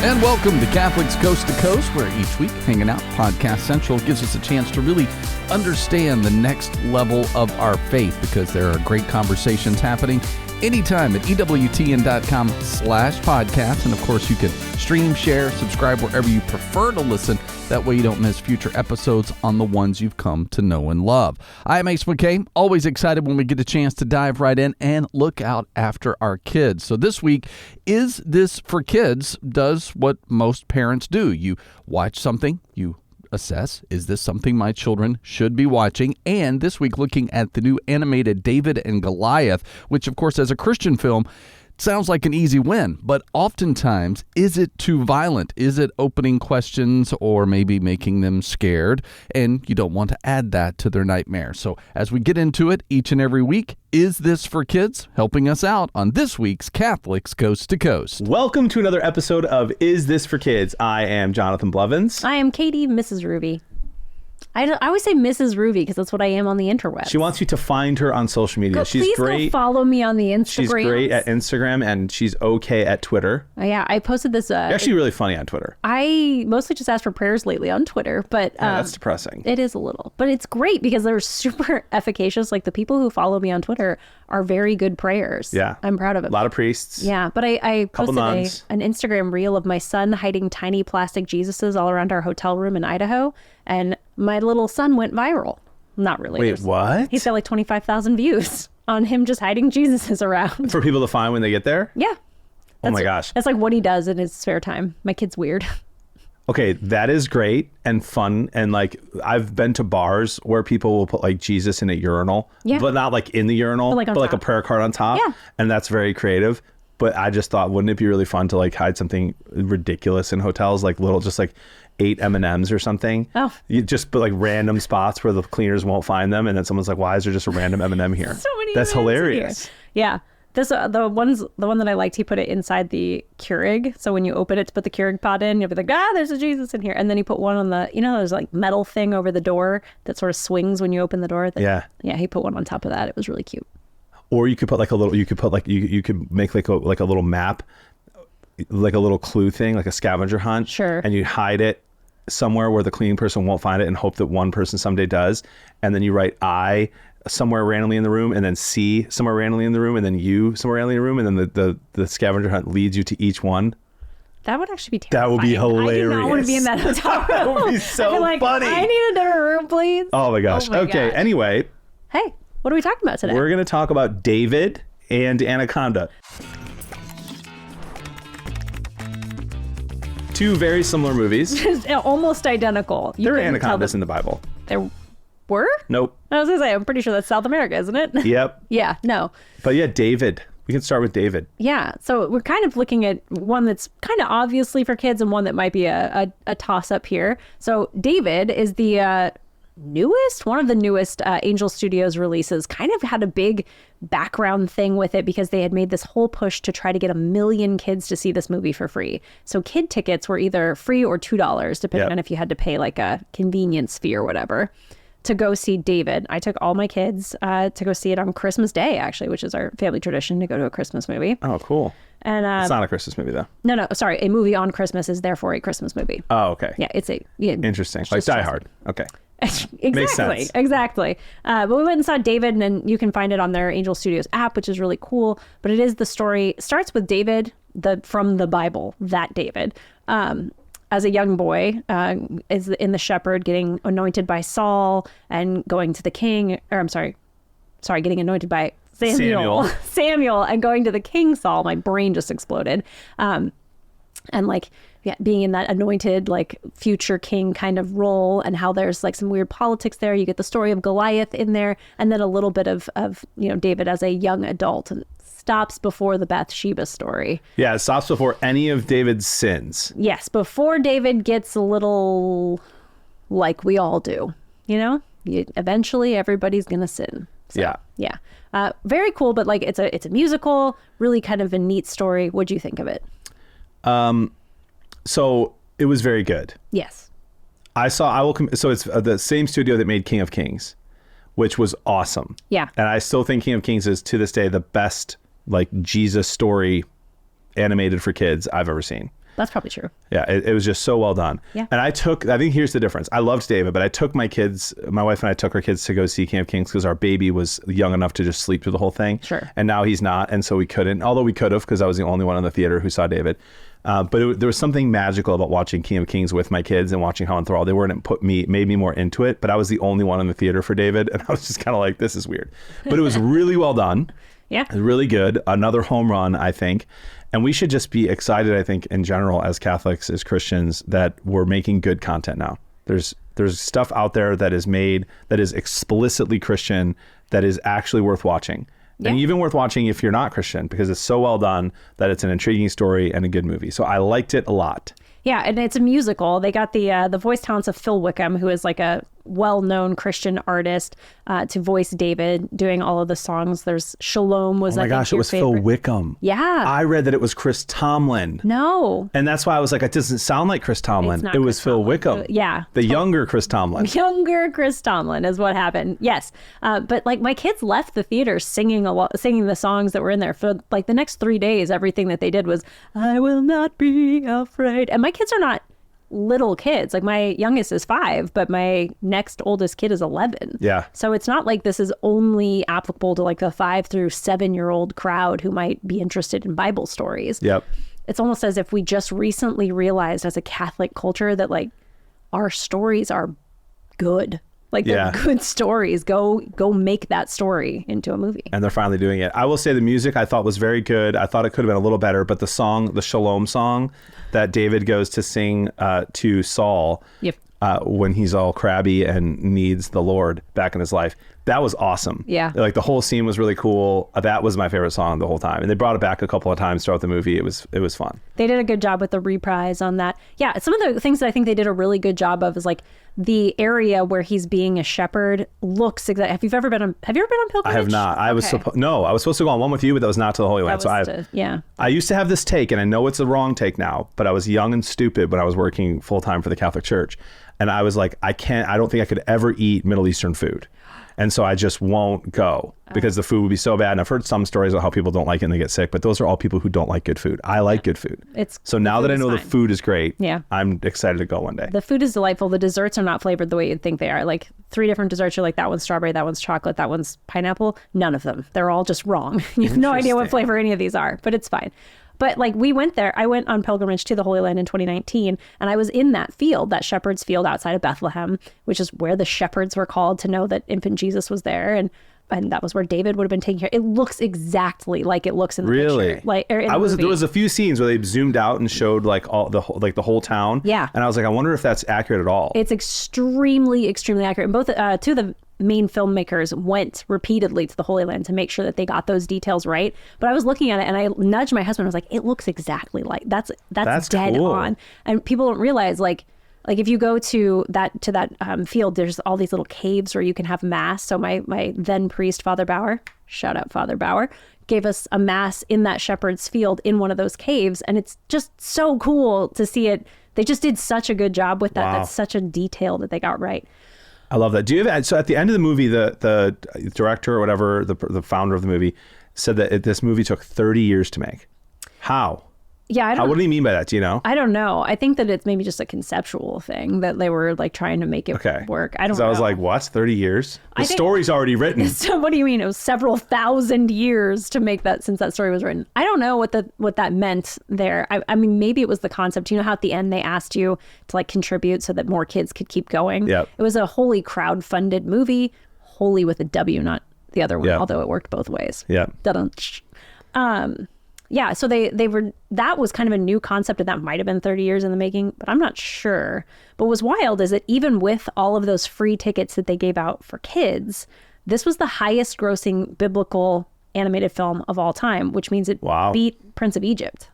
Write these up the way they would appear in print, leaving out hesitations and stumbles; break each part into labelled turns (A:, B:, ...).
A: And welcome to Catholics Coast to Coast, where each week, hanging out, Podcast Central gives us a chance to really understand the next level of our faith, because there are great conversations happening anytime at ewtn.com/podcast. And of course, you can stream, share, subscribe wherever you prefer to listen. That way you don't miss future episodes on the ones you've come to know and love. I am Ace McKay, always excited when we get a chance to dive right in and look out after our kids. So this week, Is This for Kids does what most parents do. You watch something, you assess, is this something my children should be watching? And this week, looking at the new animated David and Goliath, which, of course, as a Christian film, sounds like an easy win, but oftentimes, is it too violent? Is it opening questions or maybe making them scared? And you don't want to add that to their nightmare. So as we get into it each and every week, Is This for Kids? Helping us out on this week's Catholics Coast to Coast.
B: Welcome to another episode of Is This for Kids? I am Jonathan Blevins.
C: I am Katie, Mrs. Ruby. I always say Mrs. Ruby because that's what I am on the interwebs.
B: She wants you to find her on social media. She's
C: please
B: great.
C: Go follow me on the Instagram.
B: She's great at Instagram, and she's okay at Twitter.
C: Yeah, I posted this.
B: You're actually really funny on Twitter.
C: I mostly just ask for prayers lately on Twitter, but
B: that's depressing.
C: It is a little, but it's great because they're super efficacious. Like the people who follow me on Twitter are very good prayers.
B: Yeah,
C: I'm proud of it.
B: A lot of priests.
C: Yeah, but I posted an Instagram reel of my son hiding tiny plastic Jesuses all around our hotel room in Idaho, and my little son went viral. Not really.
B: Wait, what?
C: He's got like 25,000 views on him just hiding Jesuses around.
B: For people to find when they get there?
C: Yeah.
B: Oh my gosh.
C: That's like what he does in his spare time. My kid's weird.
B: Okay, that is great and fun. And like, I've been to bars where people will put like Jesus in a urinal, but not like in the urinal, but like a prayer card on top. Yeah. And that's very creative. But I just thought, wouldn't it be really fun to like hide something ridiculous in hotels, like little, just like 8 M&Ms or something. Oh. You just put like random spots where the cleaners won't find them. And then someone's like, why is there just a random M&M here?
C: So many
B: That's
C: M&Ms
B: hilarious.
C: Here. Yeah. This the one that I liked, he put it inside the Keurig. So when you open it to put the Keurig pot in, you'll be like, there's a Jesus in here. And then he put one on the, there's like metal thing over the door that sort of swings when you open the door. Yeah, he put one on top of that. It was really cute.
B: Or you could put like a little, you could make like a little map, like a little clue thing, like a scavenger hunt.
C: Sure.
B: And you hide it somewhere where the cleaning person won't find it and hope that one person someday does. And then you write I somewhere randomly in the room, and then C somewhere randomly in the room, and then U somewhere randomly in the room, and then the scavenger hunt leads you to each one.
C: That would actually be terrifying.
B: That would be hilarious.
C: I do not want to be in that hotel room.
B: That would be so funny.
C: I need a different room, please.
B: Oh my gosh. Okay, anyway.
C: Hey, what are we talking about today?
B: We're going to talk about David and Anaconda. Two very similar movies.
C: Almost identical.
B: There are anacondas in the Bible.
C: There were?
B: Nope.
C: I was going to say, I'm pretty sure that's South America, isn't it?
B: Yep.
C: Yeah, no.
B: But yeah, David. We can start with David.
C: Yeah. So we're kind of looking at one that's kind of obviously for kids and one that might be a toss-up here. So David is the one of the newest Angel Studios releases. Kind of had a big background thing with it because they had made this whole push to try to get 1 million kids to see this movie for free. So kid tickets were either free or $2, depending on if you had to pay like a convenience fee or whatever, to go see David. I took all my kids to go see it on Christmas Day, actually, which is our family tradition to go to a Christmas movie.
B: Oh, cool.
C: And
B: it's not a Christmas movie, though.
C: No, sorry. A movie on Christmas is therefore a Christmas movie.
B: Oh, okay.
C: Yeah, it's
B: interesting. Like Die Hard. Okay.
C: Exactly.
B: Makes sense.
C: Exactly. But we went and saw David, and you can find it on their Angel Studios app, which is really cool. But it is the story, starts with David, from the Bible, that David, as a young boy, is in the shepherd, getting anointed by Saul and going to the king, getting anointed by Samuel and going to the king Saul. My brain just exploded. Being in that anointed, like, future king kind of role, and how there's like some weird politics there. You get the story of Goliath in there, and then a little bit of David as a young adult, and stops before the Bathsheba story.
B: Yeah, it stops before any of David's sins.
C: Yes, before David gets a little like we all do. Eventually everybody's gonna sin. So, yeah. Very cool, but like it's a musical, really kind of a neat story. What'd you think of it?
B: So it was very good.
C: Yes.
B: So it's the same studio that made King of Kings, which was awesome.
C: Yeah.
B: And I still think King of Kings is to this day the best like Jesus story animated for kids I've ever seen.
C: That's probably true.
B: Yeah, it was just so well done.
C: Yeah.
B: And I think here's the difference. I loved David, but I took my wife and I took our kids to go see King of Kings because our baby was young enough to just sleep through the whole thing.
C: Sure.
B: And now he's not. And so we couldn't, although we could have because I was the only one in the theater who saw David. But there was something magical about watching King of Kings with my kids and watching how enthralled they were, and it made me more into it. But I was the only one in the theater for David, and I was just kind of like, this is weird. But it was really well done.
C: Yeah.
B: It was really good. Another home run, I think. And we should just be excited, I think, in general, as Catholics, as Christians, that we're making good content now. There's stuff out there that is made that is explicitly Christian, that is actually worth watching. Yeah. And even worth watching if you're not Christian, because it's so well done that it's an intriguing story and a good movie. So I liked it a lot.
C: Yeah, and it's a musical. They got the voice talents of Phil Wickham, who is like a well-known Christian artist, to voice David, doing all of the songs. There's Shalom was,
B: oh my gosh, it was
C: favorite.
B: Phil Wickham.
C: Yeah.
B: I read that it was Chris Tomlin.
C: No.
B: And that's why I was like, it doesn't sound like Chris Tomlin. It was Phil Wickham.
C: Yeah.
B: The younger Chris Tomlin.
C: Younger Chris Tomlin is what happened. Yes. But like my kids left the theater singing the songs that were in there for like the next 3 days. Everything that they did was, I will not be afraid. And my kids are not little kids. Like my youngest is 5, but my next oldest kid is 11.
B: Yeah.
C: So it's not like this is only applicable to like the 5 through 7-year-old crowd who might be interested in Bible stories.
B: Yep.
C: It's almost as if we just recently realized as a Catholic culture that like our stories are good. Like they're good stories. Go make that story into a movie.
B: And they're finally doing it. I will say the music I thought was very good. I thought it could have been a little better, but the song, the Shalom song that David goes to sing to Saul when he's all crabby and needs the Lord back in his life, that was awesome.
C: Yeah.
B: Like the whole scene was really cool. That was my favorite song the whole time. And they brought it back a couple of times throughout the movie. It was fun.
C: They did a good job with the reprise on that. Yeah. Some of the things that I think they did a really good job of is like the area where he's being a shepherd looks exactly. Have you ever been on pilgrimage?
B: I have not. I was supposed to go on one with you, but that was not to the Holy Land. I used to have this take, and I know it's the wrong take now, but I was young and stupid when I was working full time for the Catholic Church. And I was like, I don't think I could ever eat Middle Eastern food. And so I just won't go because the food would be so bad. And I've heard some stories of how people don't like it and they get sick, but those are all people who don't like good food. I like good food. So now that I know the food is great, I'm excited to go one day.
C: The food is delightful. The desserts are not flavored the way you'd think they are. Like 3 different desserts, you're like, that one's strawberry, that one's chocolate, that one's pineapple. None of them. They're all just wrong. You have no idea what flavor any of these are, but it's fine. But like we went there, I went on pilgrimage to the Holy Land in 2019, and I was in that field, that shepherd's field outside of Bethlehem, which is where the shepherds were called to know that infant Jesus was there. And that was where David would have been taken care. It looks exactly like it looks in the picture. Like there
B: was a few scenes where they zoomed out and showed like all the whole town.
C: Yeah.
B: And I was like, I wonder if that's accurate at all.
C: It's extremely, extremely accurate. And both two of the main filmmakers went repeatedly to the Holy Land to make sure that they got those details right. But I was looking at it and I nudged my husband. I was like, it looks exactly like that's dead
B: cool.
C: on. And people don't realize like if you go to that field, there's all these little caves where you can have mass. So my then priest, Father Bauer, shout out Father Bauer, gave us a mass in that shepherd's field in one of those caves. And it's just so cool to see it. They just did such a good job with that. Wow. That's such a detail that they got right.
B: I love that. So at the end of the movie, the director or whatever, the founder of the movie said that this movie took 30 years to make. How?
C: Yeah,
B: what do you mean by that? Do you know?
C: I don't know. I think that it's maybe just a conceptual thing that they were like trying to make it work. I don't know.
B: I was like, what? 30 years? The story's already written.
C: So what do you mean? It was several thousand years to make that since that story was written. I don't know what that meant there. I mean, maybe it was the concept. You know how at the end they asked you to like contribute so that more kids could keep going?
B: Yep.
C: It was a wholly crowd-funded movie, wholly with a W, not the other one, although it worked both ways.
B: Yeah.
C: Yeah, so that was kind of a new concept, and that might have been 30 years in the making, but I'm not sure. But what's wild is that even with all of those free tickets that they gave out for kids, this was the highest grossing biblical animated film of all time, which means it beat Prince of Egypt.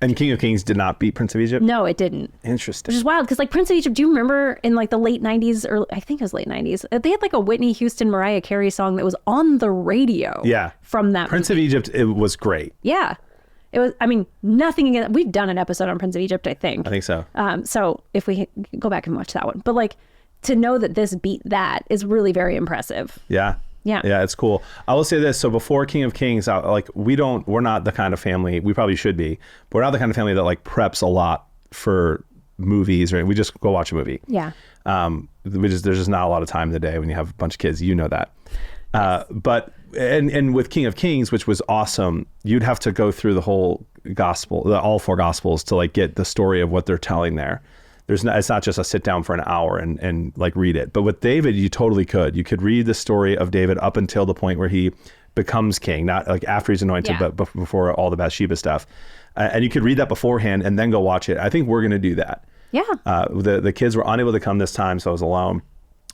B: And King of Kings did not beat Prince of Egypt?
C: No, it didn't.
B: Interesting.
C: Which is wild, because like Prince of Egypt, do you remember in like the late 90s, or I think it was late 90s, they had like a Whitney Houston, Mariah Carey song that was on the radio from that
B: Prince of Egypt, it was great.
C: Yeah. It was, I mean, nothing against, we've done an episode on Prince of Egypt, I think.
B: I think so.
C: So if we go back and watch that one. But like, to know that this beat that is really very impressive.
B: Yeah.
C: Yeah.
B: Yeah, it's cool. I will say this. So before King of Kings, we're not the kind of family, we probably should be, but we're not the kind of family that like preps a lot for movies, right? We just go watch a movie.
C: Yeah.
B: There's just not a lot of time in the day when you have a bunch of kids, you know that. But with King of Kings, which was awesome, you'd have to go through the whole gospel, all 4 gospels to like get the story of what they're telling there. It's not just a sit down for an hour and like read it. But with David, you totally could. You could read the story of David up until the point where he becomes king, not like after he's anointed, but before all the Bathsheba stuff. And you could read that beforehand and then go watch it. I think we're going to do that.
C: Yeah.
B: The kids were unable to come this time, so I was alone.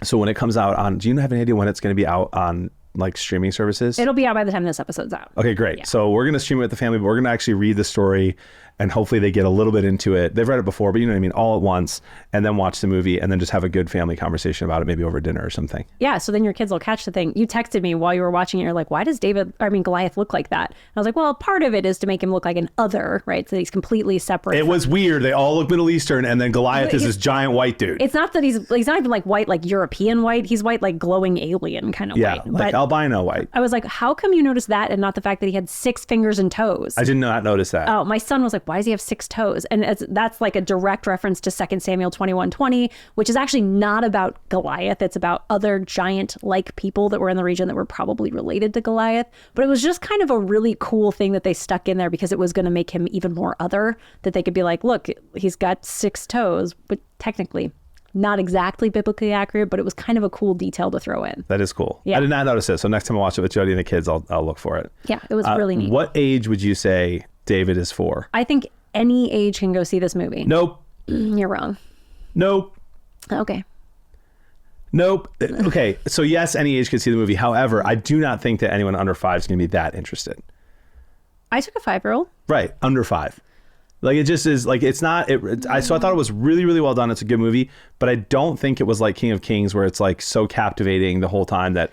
B: So when it comes out on, do you have any idea when it's going to be out on like streaming services?
C: It'll be out by the time this episode's out.
B: Okay, great. Yeah. So we're going to stream it with the family, but we're going to actually read the story and hopefully they get a little bit into it. They've read it before, but you know what I mean, all at once, and then watch the movie and then just have a good family conversation about it, maybe over dinner or something.
C: Yeah, so then your kids will catch the thing. You texted me while you were watching it. You're like, why does Goliath look like that? And I was like, well, part of it is to make him look like an other, right? So he's completely separate.
B: It was weird. They all look Middle Eastern, and then Goliath is this giant white dude.
C: It's not that he's not even like white, like European white. He's white, like glowing alien kind of white.
B: Yeah, like albino white.
C: I was like, how come you noticed that and not the fact that he had 6 fingers and toes?
B: I did not notice that.
C: Oh, my son was like, why does he have 6 toes? And that's like a direct reference to 2 Samuel 21:20, which is actually not about Goliath. It's about other giant-like people that were in the region that were probably related to Goliath. But it was just kind of a really cool thing that they stuck in there because it was going to make him even more other, that they could be like, look, he's got 6 toes, but technically not exactly biblically accurate, but it was kind of a cool detail to throw in.
B: That is cool.
C: Yeah.
B: I did not notice it. So next time I watch it with Jody and the kids, I'll look for it.
C: Yeah, it was really neat.
B: What age would you say David is for?
C: I think any age can go see this movie.
B: Nope.
C: You're wrong.
B: Nope.
C: Okay.
B: Nope. Okay. So yes, any age can see the movie. However, I do not think that anyone under 5 is going to be that interested.
C: I took a 5-year-old.
B: Right. Under 5. Like it just is like, it's not, so I thought it was really, really well done. It's a good movie, but I don't think it was like King of Kings where it's like so captivating the whole time that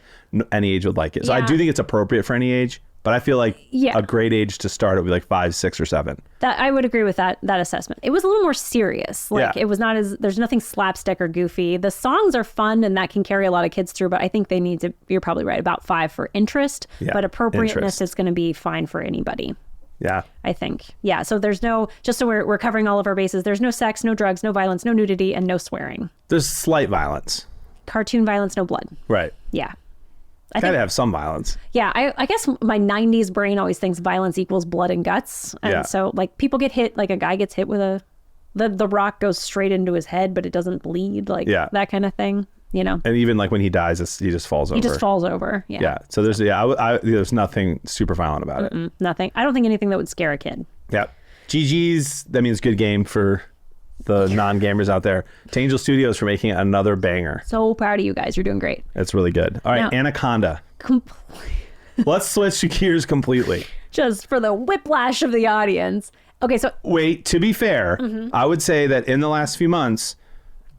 B: any age would like it. So I do think it's appropriate for any age, but I feel like a great age to start it would be like 5, 6, or 7.
C: That I would agree with that assessment. It was a little more serious. Like it was not there's nothing slapstick or goofy. The songs are fun and that can carry a lot of kids through, but I think they need to, you're probably right, about 5 for interest, but appropriateness is going to be fine for anybody.
B: Yeah.
C: I think. Yeah. So there's no, just so we're covering all of our bases, there's no sex, no drugs, no violence, no nudity, and no swearing.
B: There's slight violence.
C: Cartoon violence, no blood.
B: Right.
C: Yeah.
B: Gotta have some violence.
C: Yeah. I guess my 90s brain always thinks violence equals blood and guts. And so like people get hit, like a guy gets hit with the rock goes straight into his head, but it doesn't bleed. Like that kind of thing. You know,
B: and even like when he dies, he just falls over.
C: He just falls over. Yeah.
B: Yeah. So there's there's nothing super violent about it.
C: Nothing. I don't think anything that would scare a kid.
B: Yeah. GG's. That means good game for the non-gamers out there. To Angel Studios for making another banger.
C: So proud of you guys. You're doing great.
B: It's really good. All right, now, Anaconda. Let's switch gears completely.
C: Just for the whiplash of the audience. Okay, so
B: wait. To be fair, I would say that in the last few months,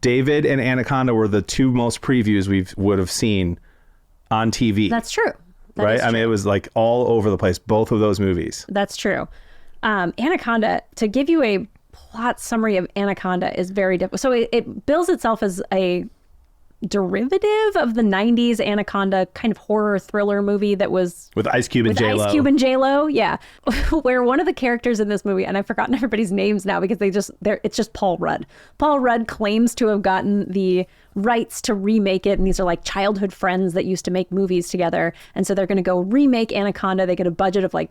B: David and Anaconda were the 2 most previews we would have seen on TV.
C: That's true.
B: Right? I mean, it was like all over the place, both of those movies.
C: That's true. Anaconda, to give you a plot summary of Anaconda is very difficult. So it bills itself as a derivative of the 90s Anaconda kind of horror thriller movie that was
B: with Ice Cube and J-Lo.
C: Ice Cube and J-Lo, yeah. Where one of the characters in this movie, and I've forgotten everybody's names now because it's just Paul Rudd. Paul Rudd claims to have gotten the rights to remake it, and these are like childhood friends that used to make movies together, and so they're going to go remake Anaconda. They get a budget of like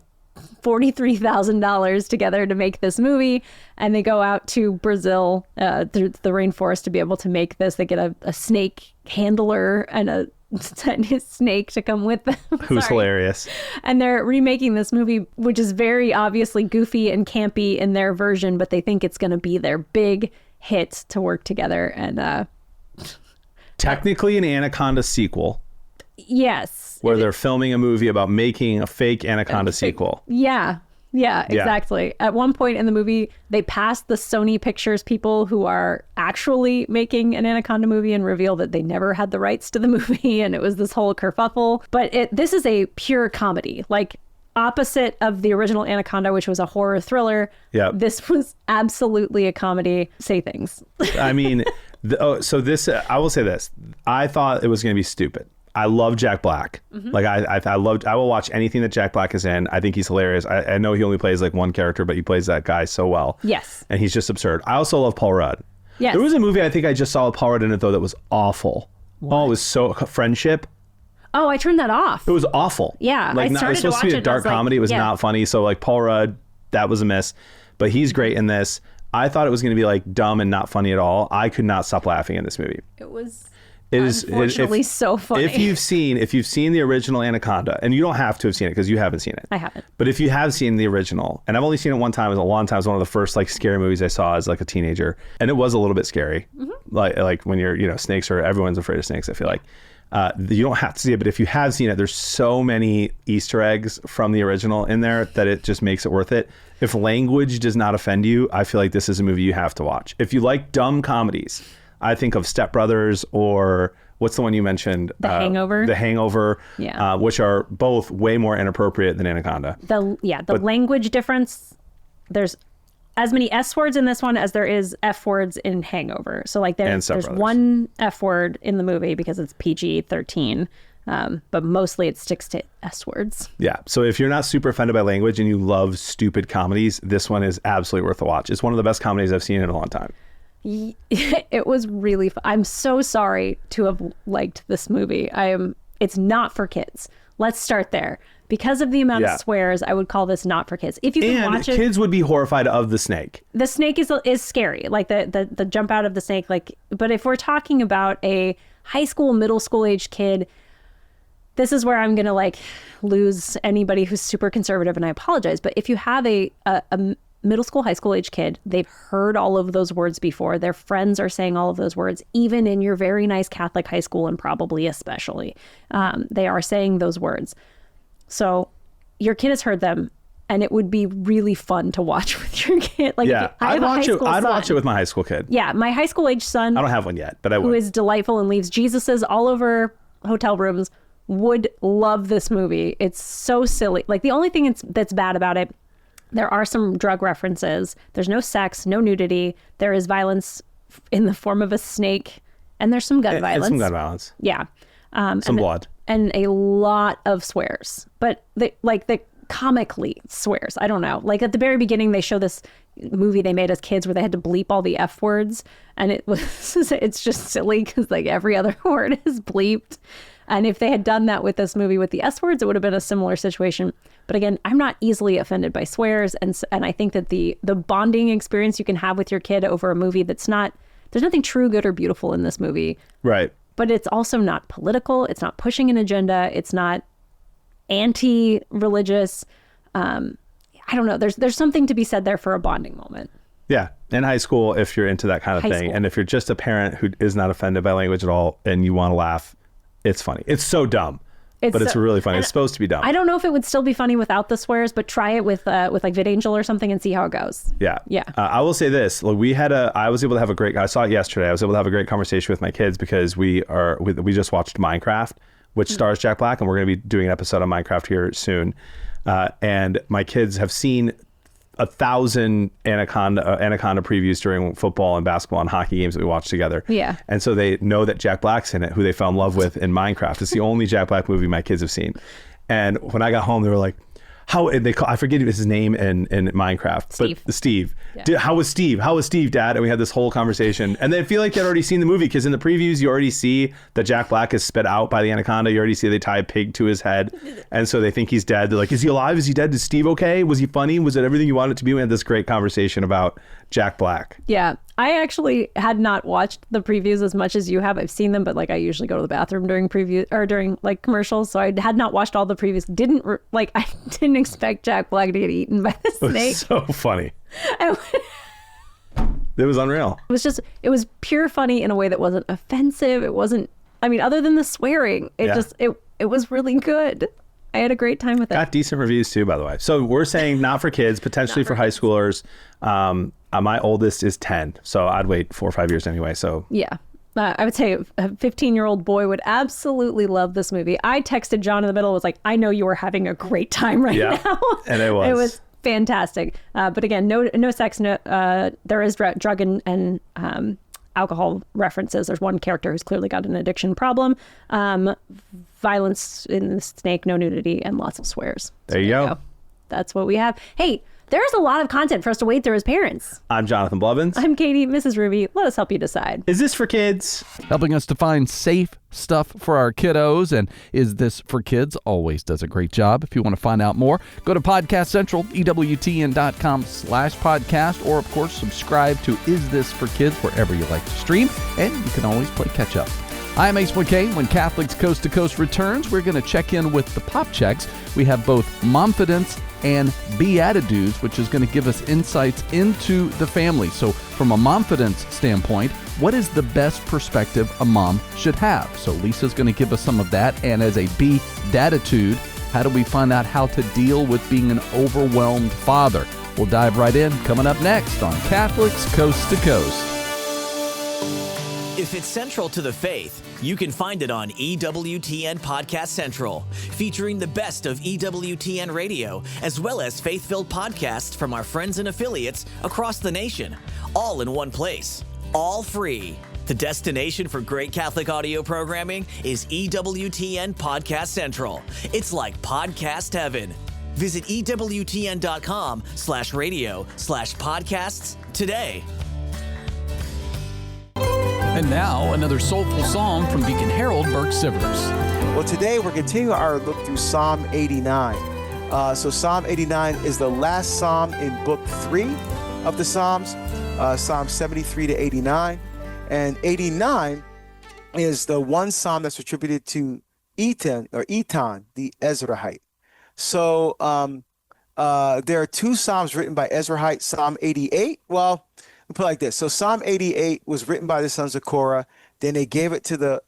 C: $43,000 together to make this movie, and they go out to Brazil through the rainforest to be able to make this. They get a snake handler and a snake to come with them.
B: Who's hilarious.
C: And they're remaking this movie, which is very obviously goofy and campy in their version, but they think it's going to be their big hit to work together. And
B: technically an Anaconda sequel.
C: Yes.
B: Where they're filming a movie about making a fake Anaconda sequel.
C: Yeah, exactly. At one point in the movie, they passed the Sony Pictures people who are actually making an Anaconda movie and reveal that they never had the rights to the movie, and it was this whole kerfuffle. But this is a pure comedy, like opposite of the original Anaconda, which was a horror thriller. Yeah, this was absolutely a comedy. Say things.
B: I mean, I will say this. I thought it was going to be stupid. I love Jack Black. Like I will watch anything that Jack Black is in. I think he's hilarious. I know he only plays like one character, but he plays that guy so well.
C: Yes.
B: And he's just absurd. I also love Paul Rudd.
C: Yes.
B: There was a movie I think I just saw with Paul Rudd in it though that was awful. What? Oh, it was so Friendship.
C: Oh, I turned that off.
B: It was awful.
C: Yeah.
B: Like it was supposed to be a dark comedy. It was not funny. So like Paul Rudd, that was a miss. But he's great in this. I thought it was going to be like dumb and not funny at all. I could not stop laughing in this movie. It is unfortunately so funny. If you've seen the original Anaconda, and you don't have to have seen it because you haven't seen it.
C: I haven't.
B: But if you have seen the original, and I've only seen it one time, it was a long time. It was one of the first like scary movies I saw as like a teenager, and it was a little bit scary. Like when you're snakes, or everyone's afraid of snakes. I feel like you don't have to see it, but if you have seen it, there's so many Easter eggs from the original in there that it just makes it worth it. If language does not offend you, I feel like this is a movie you have to watch. If you like dumb comedies, I think of Step Brothers, or what's the one you mentioned?
C: The Hangover.
B: The Hangover,
C: yeah.
B: Which are both way more inappropriate than Anaconda.
C: The language difference, there's as many S words in this one as there is F words in Hangover. So like there's one F word in the movie because it's PG-13. But mostly it sticks to S words.
B: Yeah. So if you're not super offended by language and you love stupid comedies, this one is absolutely worth a watch. It's one of the best comedies I've seen in a long time.
C: It was really fun. I'm so sorry to have liked this movie. It's not for kids. Let's start there. Because of the amount of swears, I would call this not for kids. If you can watch it,
B: kids would be horrified of the snake.
C: The snake is scary, like the jump out of the snake. Like, but if we're talking about a high school, middle school age kid, this is where I'm gonna like lose anybody who's super conservative, and I apologize. But if you have a middle school, high school age kid, they've heard all of those words before. Their friends are saying all of those words, even in your very nice Catholic high school, and probably especially, they are saying those words. So your kid has heard them, and it would be really fun to watch with your kid. Like,
B: I'd watch it with my high school kid.
C: Yeah, my high school age son.
B: I don't have one yet, but I would.
C: Who is delightful and leaves Jesuses all over hotel rooms. Would love this movie. It's so silly. Like the only thing that's bad about it, there are some drug references. There's no sex, no nudity. There is violence in the form of a snake, and there's some gun violence.
B: Some gun violence.
C: Yeah.
B: Some blood.
C: And a lot of swears. But the comically swears. I don't know. Like at the very beginning, they show this movie they made as kids where they had to bleep all the F words. And it's just silly because like every other word is bleeped. And if they had done that with this movie with the S words, it would have been a similar situation. But again, I'm not easily offended by swears. And I think that the bonding experience you can have with your kid over a movie there's nothing true, good, or beautiful in this movie.
B: Right.
C: But it's also not political. It's not pushing an agenda. It's not anti-religious. I don't know. There's something to be said there for a bonding moment.
B: Yeah. In high school, if you're into that kind of thing. And if you're just a parent who is not offended by language at all and you want to laugh, it's funny. It's so dumb, but it's really funny. It's supposed to be dumb.
C: I don't know if it would still be funny without the swears, but try it with like VidAngel or something and see how it goes.
B: Yeah.
C: Yeah.
B: I will say this. Look, I was able to have I saw it yesterday. I was able to have a great conversation with my kids because we just watched Minecraft, which stars Jack Black, and we're going to be doing an episode on Minecraft here soon. And my kids have seen 1,000 Anaconda previews during football and basketball and hockey games that we watched together.
C: Yeah.
B: And so they know that Jack Black's in it, who they fell in love with in Minecraft. It's the only Jack Black movie my kids have seen. And when I got home, they were like, I forget his name in Minecraft,
C: Steve.
B: But Steve.
C: Yeah.
B: How was Steve, Dad? And we had this whole conversation. And they feel like they'd already seen the movie because in the previews, you already see that Jack Black is spit out by the anaconda. You already see they tie a pig to his head. And so they think he's dead. They're like, is he alive? Is he dead? Is Steve okay? Was he funny? Was it everything you wanted it to be? We had this great conversation about Jack Black.
C: Yeah. I actually had not watched the previews as much as you have. I've seen them, but like I usually go to the bathroom during preview or during like commercials. So I had not watched all the previews. I didn't expect Jack Black to get eaten by the snake.
B: It was so funny. It was unreal.
C: It was pure funny in a way that wasn't offensive. It wasn't, other than the swearing, it was really good. I had a great time with it.
B: Got decent reviews too, by the way. So we're saying not for kids, potentially for high schoolers. My oldest is 10, so I'd wait 4 or 5 years anyway. So
C: yeah, I would say a 15-year-old boy would absolutely love this movie. I texted John in the middle, was like, I know you are having a great time right now.
B: And it was.
C: It was fantastic. But again, no sex. No, there is drug and alcohol references. There's one character who's clearly got an addiction problem. Violence in the snake, no nudity, and lots of swears.
B: There you go.
C: That's what we have. Hey, there's a lot of content for us to wade through as parents.
B: I'm Jonathan Blevins.
C: I'm Katie, Mrs. Ruby. Let us help you decide.
B: Is this for kids?
A: Helping us to find safe stuff for our kiddos. And Is This for Kids always does a great job. If you want to find out more, go to Podcast Central, EWTN.com/podcast, or of course, subscribe to Is This for Kids wherever you like to stream, and you can always play catch up. I'm Ace McKay. When Catholics Coast to Coast returns, we're going to check in with the Pop Checks. We have both Momfidence and BeDaditudes, which is going to give us insights into the family. So from a Momfidence standpoint, what is the best perspective a mom should have? So Lisa's going to give us some of that. And as a BeDaditude, how do we find out how to deal with being an overwhelmed father? We'll dive right in coming up next on Catholics Coast to Coast.
D: If it's central to the faith, you can find it on EWTN Podcast Central, featuring the best of EWTN radio, as well as faith-filled podcasts from our friends and affiliates across the nation, all in one place, all free. The destination for great Catholic audio programming is EWTN Podcast Central. It's like podcast heaven. Visit EWTN.com/radio/podcasts today.
A: And now, another soulful psalm from Deacon Harold Burke-Sivers.
E: Well, today we're continuing our look through Psalm 89. So Psalm 89 is the last psalm in Book 3 of the Psalms, Psalm 73 to 89. And 89 is the one psalm that's attributed to Ethan, the Ezrahite. So there are two psalms written by Ezrahite. Psalm 88, well, we put it like this. So Psalm 88 was written by the sons of Korah. Then they gave it to the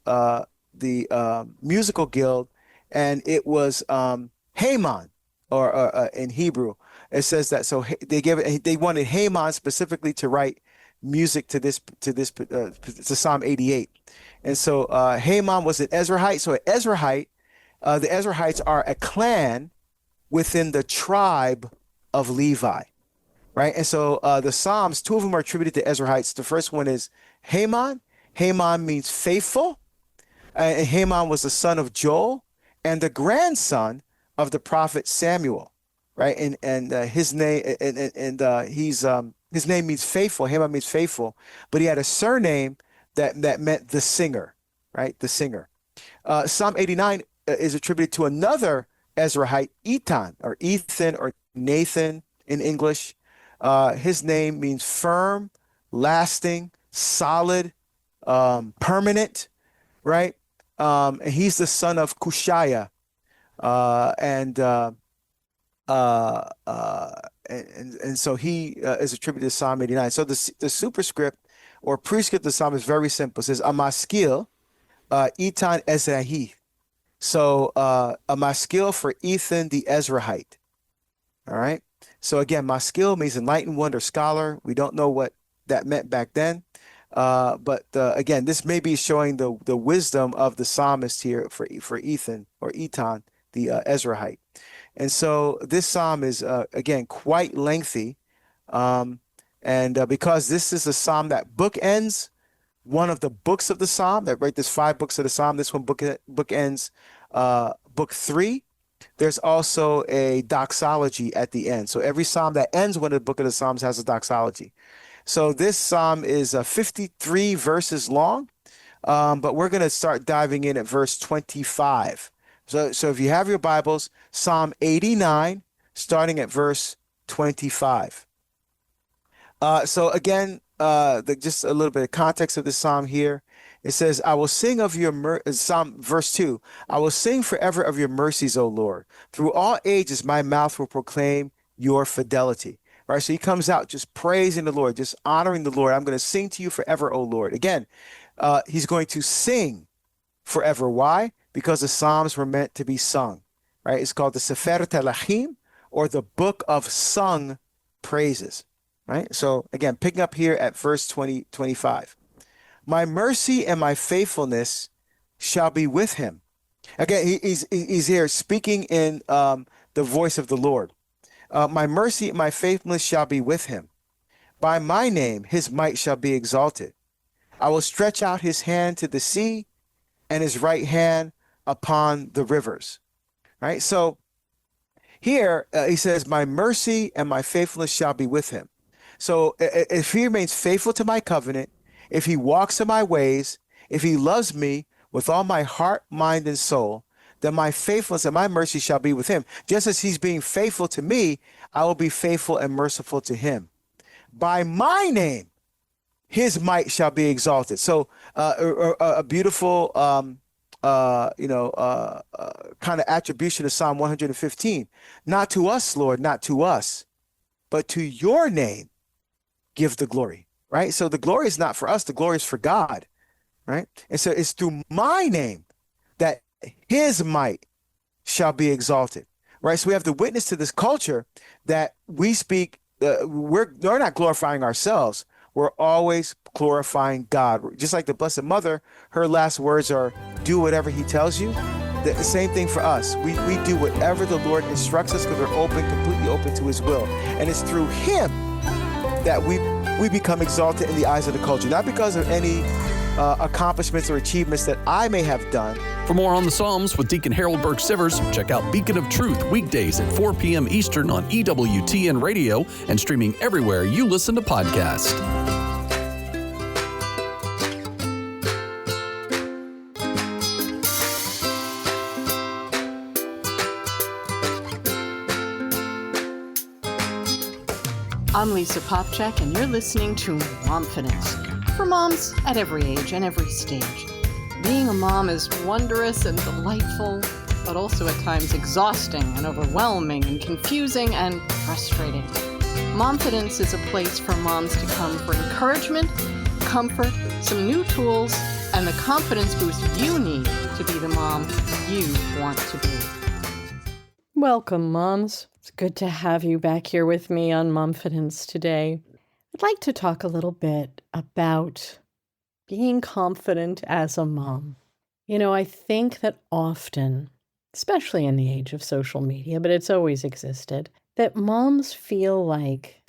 E: musical guild, and it was Haman, or in Hebrew. It says that. So they gave it. They wanted Haman specifically to write music to Psalm 88, and so Haman was an Ezrahite. So an Ezrahite, the Ezrahites are a clan within the tribe of Levi. Right. And so the Psalms, two of them are attributed to Ezrahites. The first one is Haman. Haman means faithful. And Haman was the son of Joel and the grandson of the prophet Samuel. Right. And his name his name means faithful. Haman means faithful. But he had a surname that meant the singer. Right. The singer. Psalm 89 is attributed to another Ezrahite, Ethan or Nathan in English. His name means firm, lasting, solid, permanent, right? And he's the son of Cushiah, and so he is attributed to Psalm 89. So the superscript or prescript of the psalm is very simple. It says Amaskil, Ethan Ezrahi. So Amaskil for Ethan the Ezrahite. All right. So again, maskil means enlightened one or scholar. We don't know what that meant back then. But again, this may be showing the wisdom of the psalmist here for Ethan or Etan, the Ezrahite. And so this psalm is, again, quite lengthy. And because this is a psalm that bookends one of the books of the psalm, right? There's 5 books of the psalm. This one bookends book 3. There's also a doxology at the end. So every psalm that ends one of the book of the Psalms has a doxology. So this psalm is 53 verses long, but we're going to start diving in at verse 25. So if you have your Bibles, Psalm 89, starting at verse 25. So again, just a little bit of context of the psalm here. It says, I will sing of your Psalm verse 2. I will sing forever of your mercies, O Lord. Through all ages, my mouth will proclaim your fidelity. Right. So he comes out just praising the Lord, just honoring the Lord. I'm going to sing to you forever, O Lord. Again, he's going to sing forever. Why? Because the Psalms were meant to be sung. Right. It's called the Sefer Telachim, or the book of sung praises. Right. So again, picking up here at verse 25. My mercy and my faithfulness shall be with him. Again, he's here speaking in the voice of the Lord. My mercy and my faithfulness shall be with him. By my name, his might shall be exalted. I will stretch out his hand to the sea and his right hand upon the rivers. Right? So here he says, my mercy and my faithfulness shall be with him. So if he remains faithful to my covenant, if he walks in my ways, if he loves me with all my heart, mind, and soul, then my faithfulness and my mercy shall be with him. Just as he's being faithful to me, I will be faithful and merciful to him. By my name, his might shall be exalted. So a beautiful, kind of attribution of Psalm 115. Not to us, Lord, not to us, but to your name give the glory, right? So the glory is not for us, the glory is for God, right? And so it's through my name that his might shall be exalted, right? So we have to witness to this culture that we speak, we're not glorifying ourselves, we're always glorifying God. Just like the Blessed Mother, her last words are, do whatever he tells you. The same thing for us. We do whatever the Lord instructs us because we're completely open to his will. And it's through him that we become exalted in the eyes of the culture, not because of any accomplishments or achievements that I may have done.
A: For more on the Psalms with Deacon Harold Burke-Sivers, check out Beacon of Truth weekdays at 4 p.m. Eastern on EWTN Radio and streaming everywhere you listen to podcasts.
F: I'm Lisa Popchak, and you're listening to Momfidence, for moms at every age and every stage. Being a mom is wondrous and delightful, but also at times exhausting and overwhelming and confusing and frustrating. Momfidence is a place for moms to come for encouragement, comfort, some new tools, and the confidence boost you need to be the mom you want to be. Welcome, moms. It's good to have you back here with me on Momfidence today. I'd like to talk a little bit about being confident as a mom. You know, I think that often, especially in the age of social media, but it's always existed, that moms feel like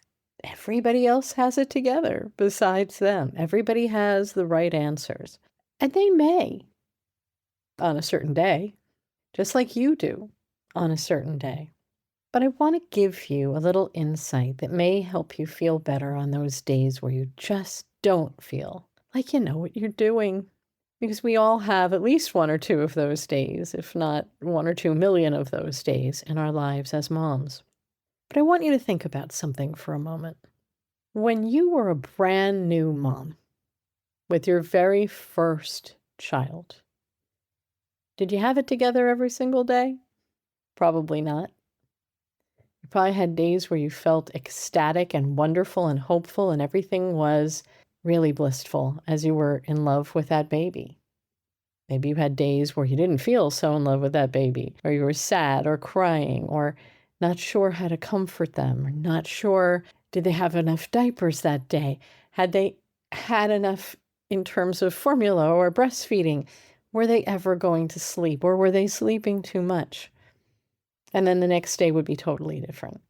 F: everybody else has it together besides them. Everybody has the right answers. And they may on a certain day, just like you do on a certain day. But I want to give you a little insight that may help you feel better on those days where you just don't feel like you know what you're doing. Because we all have at least one or two of those days, if not 1 or 2 million of those days in our lives as moms. But I want you to think about something for a moment. When you were a brand new mom with your very first child, did you have it together every single day? Probably not. You probably had days where you felt ecstatic and wonderful and hopeful and everything was really blissful as you were in love with that baby. Maybe you had days where you didn't feel so in love with that baby, or you were sad or crying or not sure how to comfort them, or not sure did they have enough diapers that day? Had they had enough in terms of formula or breastfeeding? Were they ever going to sleep, or were they sleeping too much? And then the next day would be totally different.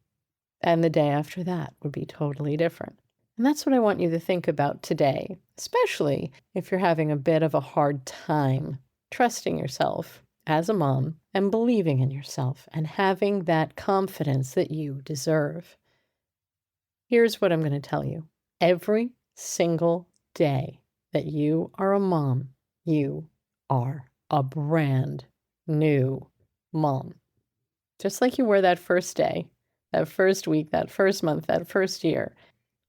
F: And the day after that would be totally different. And that's what I want you to think about today, especially if you're having a bit of a hard time trusting yourself as a mom and believing in yourself and having that confidence that you deserve. Here's what I'm going to tell you. Every single day that you are a mom, you are a brand new mom. Just like you were that first day, that first week, that first month, that first year,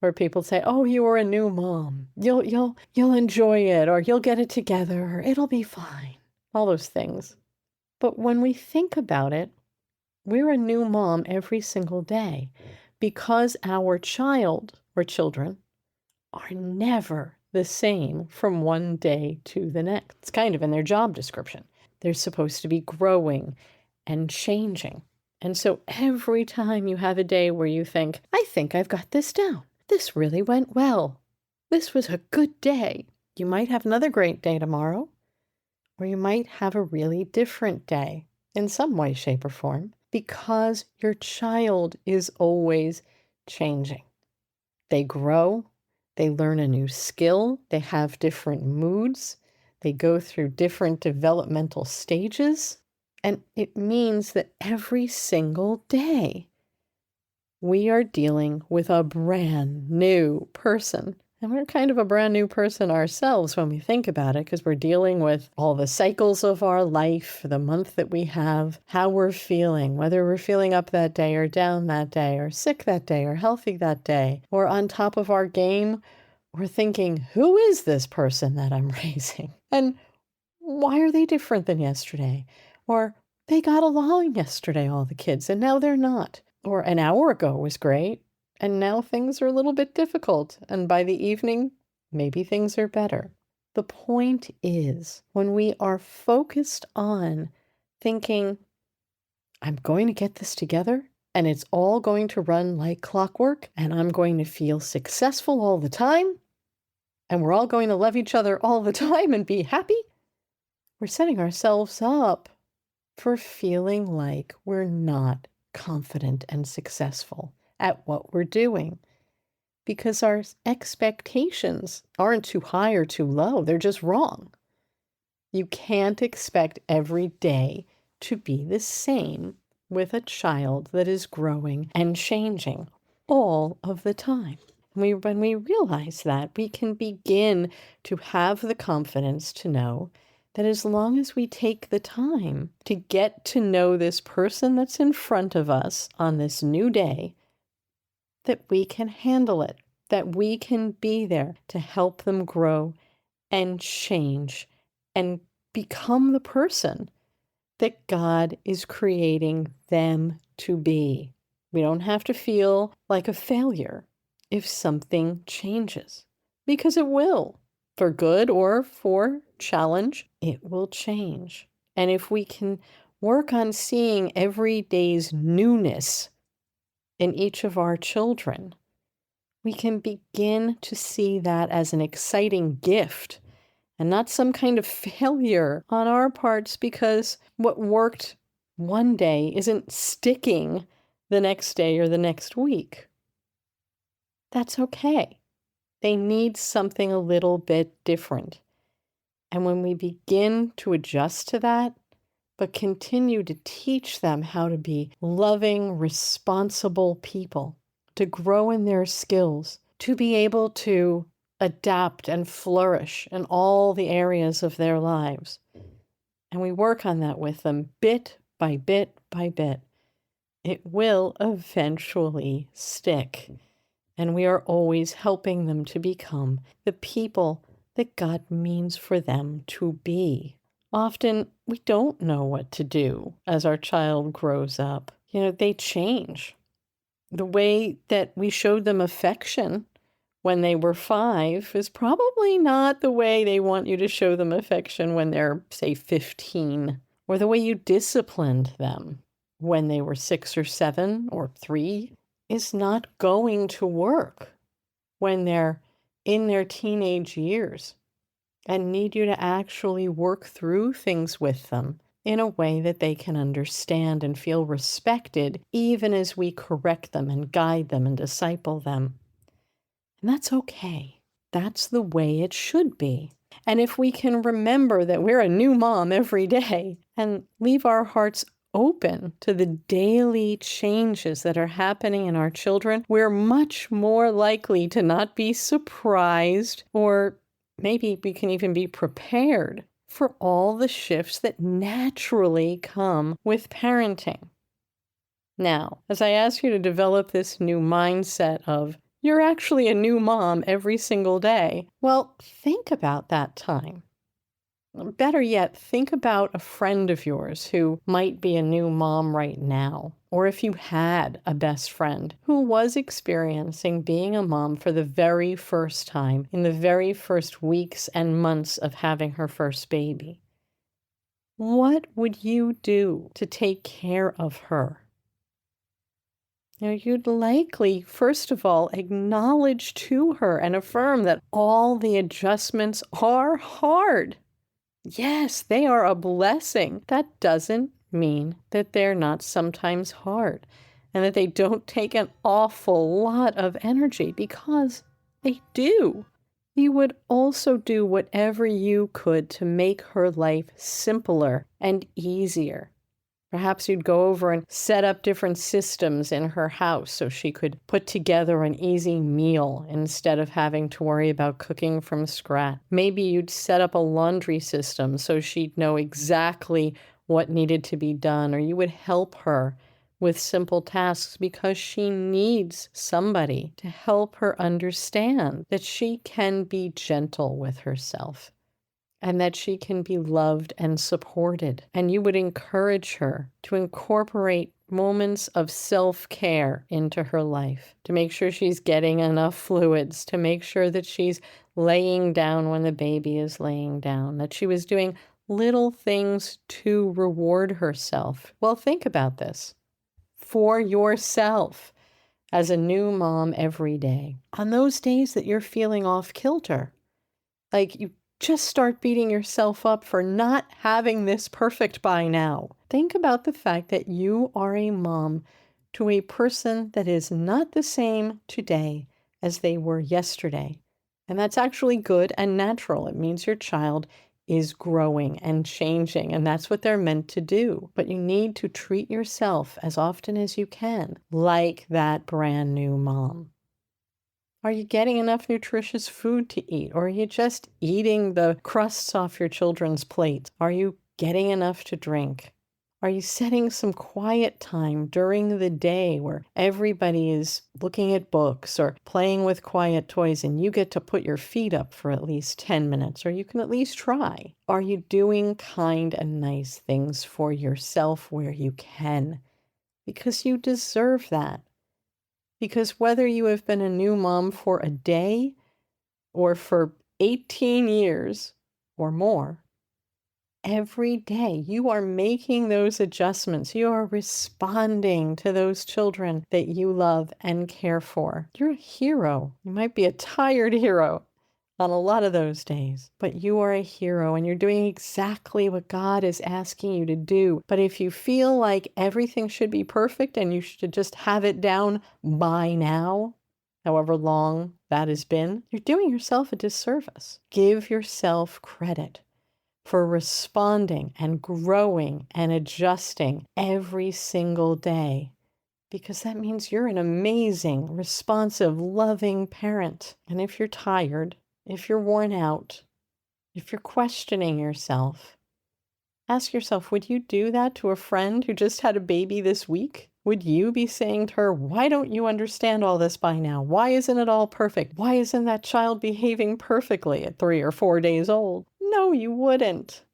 F: where people say, "Oh, you were a new mom. You'll enjoy it, or you'll get it together, or it'll be fine." All those things. But when we think about it, we're a new mom every single day because our child or children are never the same from one day to the next. It's kind of in their job description. They're supposed to be growing and changing. And so every time you have a day where you think, "I think I've got this down. This really went well. This was a good day." You might have another great day tomorrow, or you might have a really different day in some way, shape, or form, because your child is always changing. They grow, They learn a new skill. They have different moods. They go through different developmental stages. And it means that every single day, we are dealing with a brand new person. And we're kind of a brand new person ourselves when we think about it, because we're dealing with all the cycles of our life, the month that we have, how we're feeling, whether we're feeling up that day or down that day, or sick that day or healthy that day, or on top of our game. We're thinking, who is this person that I'm raising? And why are they different than yesterday? Or they got along yesterday, all the kids, and now they're not. Or an hour ago was great, and now things are a little bit difficult. And by the evening, maybe things are better. The point is, when we are focused on thinking, I'm going to get this together, and it's all going to run like clockwork, and I'm going to feel successful all the time, and we're all going to love each other all the time and be happy, we're setting ourselves up for feeling like we're not confident and successful at what we're doing, because our expectations aren't too high or too low. They're just wrong. You can't expect every day to be the same with a child that is growing and changing all of the time. When we realize that, we can begin to have the confidence to know that as long as we take the time to get to know this person that's in front of us on this new day, that we can handle it, that we can be there to help them grow and change and become the person that God is creating them to be. We don't have to feel like a failure if something changes, because it will. For good or for challenge, it will change. And if we can work on seeing every day's newness in each of our children, we can begin to see that as an exciting gift and not some kind of failure on our parts, because what worked one day isn't sticking the next day or the next week. That's okay. They need something a little bit different. And when we begin to adjust to that, but continue to teach them how to be loving, responsible people, to grow in their skills, to be able to adapt and flourish in all the areas of their lives. And we work on that with them bit by bit by bit. It will eventually stick. And we are always helping them to become the people that God means for them to be. Often we don't know what to do as our child grows up. They change. The way that we showed them affection when they were 5 is probably not the way they want you to show them affection when they're, say, 15, or the way you disciplined them when they were 6 or 7 or 3 is not going to work when they're in their teenage years and need you to actually work through things with them in a way that they can understand and feel respected, even as we correct them and guide them and disciple them. And that's okay. That's the way it should be. And if we can remember that we're a new mom every day and leave our hearts open to the daily changes that are happening in our children, we're much more likely to not be surprised, or maybe we can even be prepared for all the shifts that naturally come with parenting. Now, as I ask you to develop this new mindset of you're actually a new mom every single day, well, think about that time. Better yet, think about a friend of yours who might be a new mom right now. Or if you had a best friend who was experiencing being a mom for the very first time in the very first weeks and months of having her first baby. What would you do to take care of her? You'd likely, first of all, acknowledge to her and affirm that all the adjustments are hard. Yes, they are a blessing. That doesn't mean that they're not sometimes hard and that they don't take an awful lot of energy, because They do. You would also do whatever you could to make her life simpler and easier. Perhaps you'd go over and set up different systems in her house so she could put together an easy meal instead of having to worry about cooking from scratch. Maybe you'd set up a laundry system so she'd know exactly what needed to be done, or you would help her with simple tasks because she needs somebody to help her understand that she can be gentle with herself and that she can be loved and supported. And you would encourage her to incorporate moments of self-care into her life, to make sure she's getting enough fluids, to make sure that she's laying down when the baby is laying down, that she was doing little things to reward herself. Well, think about this. For yourself as a new mom every day. On those days that you're feeling off kilter, like you just start beating yourself up for not having this perfect by now. Think about the fact that you are a mom to a person that is not the same today as they were yesterday. And that's actually good and natural. It means your child is growing and changing, and that's what they're meant to do. But you need to treat yourself as often as you can like that brand new mom. Are you getting enough nutritious food to eat? Or are you just eating the crusts off your children's plates? Are you getting enough to drink? Are you setting some quiet time during the day where everybody is looking at books or playing with quiet toys and you get to put your feet up for at least 10 minutes, or you can at least try? Are you doing kind and nice things for yourself where you can? Because you deserve that. Because whether you have been a new mom for a day or for 18 years or more, every day you are making those adjustments. You are responding to those children that you love and care for. You're a hero. You might be a tired hero on a lot of those days, but you are a hero and you're doing exactly what God is asking you to do. But if you feel like everything should be perfect and you should just have it down by now, however long that has been, you're doing yourself a disservice. Give yourself credit for responding and growing and adjusting every single day, because that means you're an amazing, responsive, loving parent. And if you're tired, if you're worn out, if you're questioning yourself, ask yourself, would you do that to a friend who just had a baby this week? Would you be saying to her, why don't you understand all this by now? Why isn't it all perfect? Why isn't that child behaving perfectly at 3 or 4 days old? No, you wouldn't.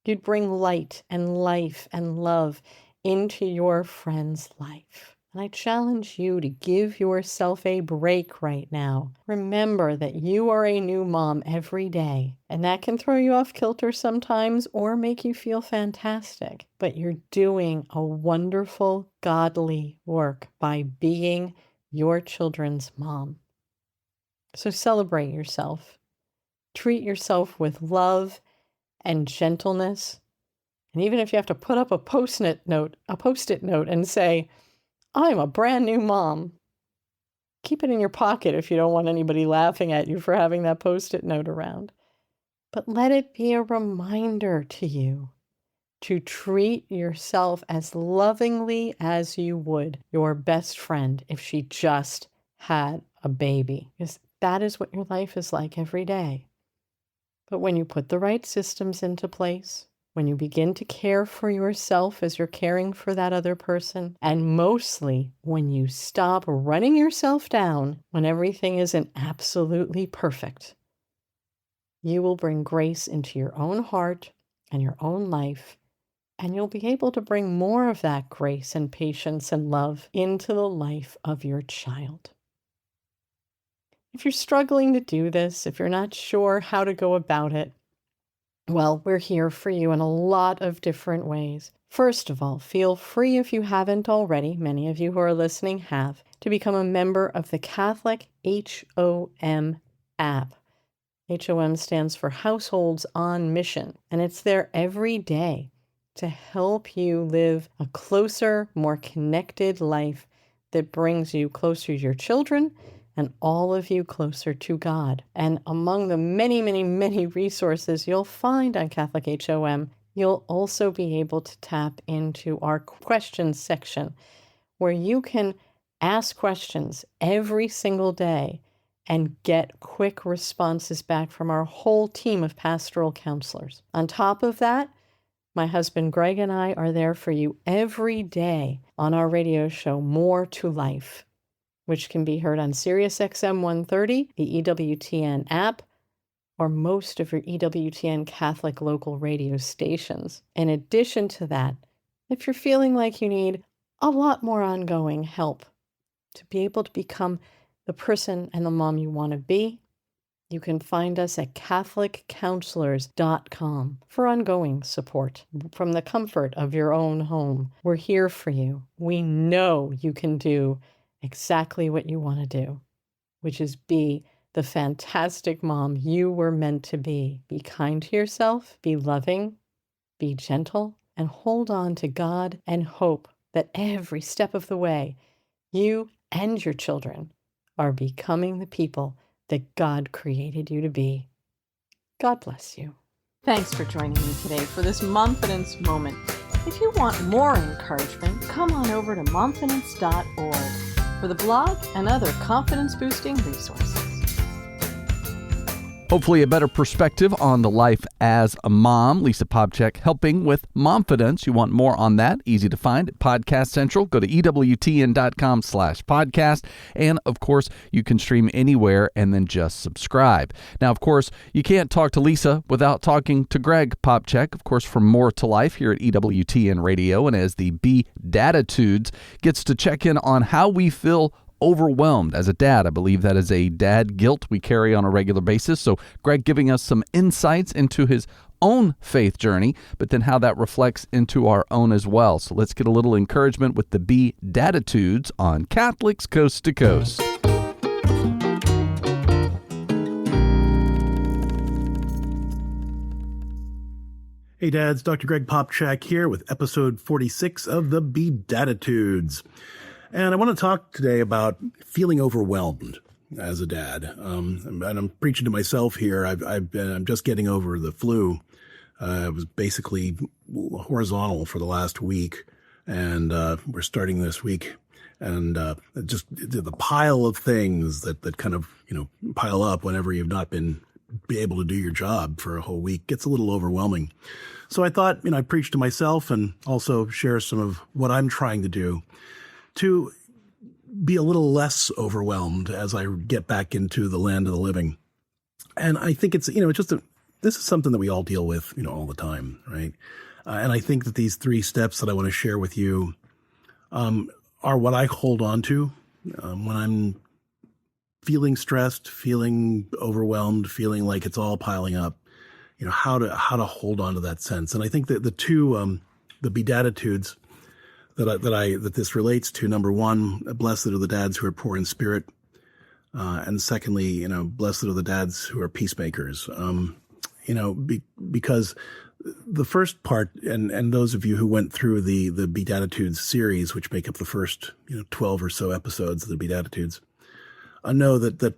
F: You'd bring light and life and love into your friend's life. And I challenge you to give yourself a break right now. Remember that you are a new mom every day, and that can throw you off kilter sometimes or make you feel fantastic. But you're doing a wonderful, godly work by being your children's mom. So celebrate yourself. Treat yourself with love and gentleness. And even if you have to put up a post-it note and say, I'm a brand new mom, keep it in your pocket if you don't want anybody laughing at you for having that post-it note around. But let it be a reminder to you to treat yourself as lovingly as you would your best friend if she just had a baby. Because that is what your life is like every day. But when you put the right systems into place, when you begin to care for yourself as you're caring for that other person, and mostly when you stop running yourself down when everything isn't absolutely perfect, you will bring grace into your own heart and your own life, and you'll be able to bring more of that grace and patience and love into the life of your child. If you're struggling to do this, if you're not sure how to go about it, well, we're here for you in a lot of different ways. First of all, feel free, if you haven't already, many of you who are listening have, to become a member of the Catholic HOM app. HOM stands for Households on Mission, and it's there every day to help you live a closer, more connected life that brings you closer to your children and all of you closer to God. And among the many, many, many resources you'll find on Catholic HOM, you'll also be able to tap into our questions section, where you can ask questions every single day and get quick responses back from our whole team of pastoral counselors. On top of that, my husband Greg and I are there for you every day on our radio show, More to Life, which can be heard on Sirius XM 130, the EWTN app, or most of your EWTN Catholic local radio stations. In addition to that, if you're feeling like you need a lot more ongoing help to be able to become the person and the mom you want to be, you can find us at CatholicCounselors.com for ongoing support from the comfort of your own home. We're here for you. We know you can do exactly what you want to do, which is be the fantastic mom you were meant to be. Be kind to yourself, be loving, be gentle, and hold on to God and hope that every step of the way, you and your children are becoming the people that God created you to be. God bless you.
G: Thanks for joining me today for this Momfidence moment. If you want more encouragement, come on over to momfidence.org for the blog and other confidence-boosting resources.
A: Hopefully a better perspective on the life as a mom. Lisa Popcak helping with Momfidence. You want more on that? Easy to find at Podcast Central. Go to EWTN.com/podcast. And of course, you can stream anywhere and then just subscribe. Now, of course, you can't talk to Lisa without talking to Greg Popcak, of course, from More to Life here at EWTN Radio. And as the BeDaditudes gets to check in on how we feel overwhelmed as a dad. I believe that is a dad guilt we carry on a regular basis. So Greg giving us some insights into his own faith journey, but then how that reflects into our own as well. So let's get a little encouragement with the BeDaditudes on Catholics Coast to Coast.
H: Hey dads, Dr. Greg Popcak here with episode 46 of the BeDaditudes. And I want to talk today about feeling overwhelmed as a dad. And I'm preaching to myself here. I'm just getting over the flu. I was basically horizontal for the last week, and we're starting this week. And just the pile of things that kind of pile up whenever you've not been able to do your job for a whole week gets a little overwhelming. So I thought I'd preach to myself and also share some of what I'm trying to do to be a little less overwhelmed as I get back into the land of the living. And I think it's, this is something that we all deal with, all the time, right? And I think that these 3 steps that I want to share with you are what I hold on to when I'm feeling stressed, feeling overwhelmed, feeling like it's all piling up, how to hold on to that sense. And I think that the two, the BeDaditudes, that this relates to, number one, blessed are the dads who are poor in spirit, and secondly, blessed are the dads who are peacemakers. Because the first part, and those of you who went through the BeDaditudes series, which make up the first 12 or so episodes of the BeDaditudes, know that the